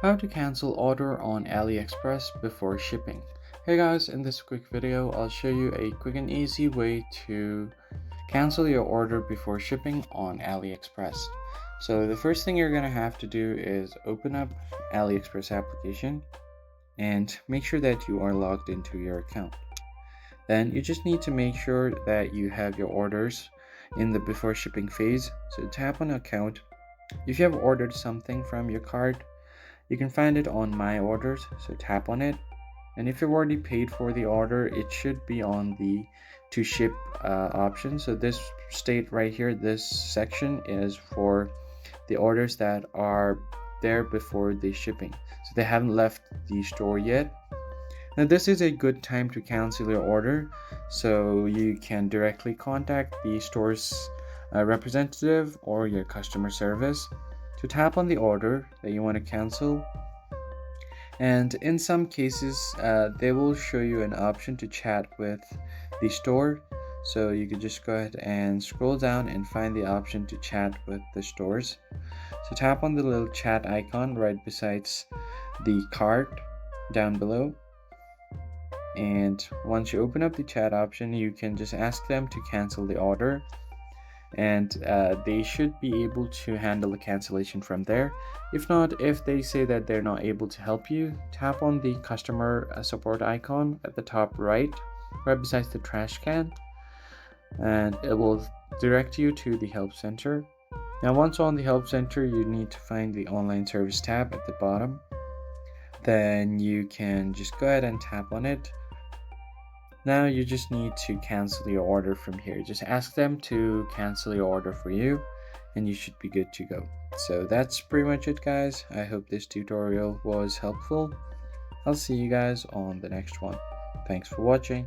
How to cancel order on AliExpress before shipping. Hey guys, in this quick video, I'll show you a quick and easy way to cancel your order before shipping on AliExpress. So the first thing you're going to have to do is open up AliExpress application and make sure that you are logged into your account. Then you just need to make sure that you have your orders in the before shipping phase. So tap on account. If you have ordered something from your cart, you can find it on My Orders, so tap on it. And if you've already paid for the order, it should be on the To Ship option. So this state right here, this section is for the orders that are there before the shipping. So they haven't left the store yet. Now this is a good time to cancel your order, so you can directly contact the store's representative or your customer service to tap on the order that you want to cancel. And in some cases, they will show you an option to chat with the store. So you can just go ahead and scroll down and find the option to chat with the stores. So tap on the little chat icon right besides the cart down below. And once you open up the chat option, you can just ask them to cancel the order. And they should be able to handle the cancellation from there. If not, if they say that they're not able to help you, tap on the customer support icon at the top right besides the trash can, and it will direct you to the help center. Now once on the help center, you need to find the online service tab at the bottom. Then you can just go ahead and tap on it. Now you just need to cancel your order from here. Just ask them to cancel your order for you and you should be good to go. So that's pretty much it, guys. I hope this tutorial was helpful. I'll see you guys on the next one. Thanks for watching.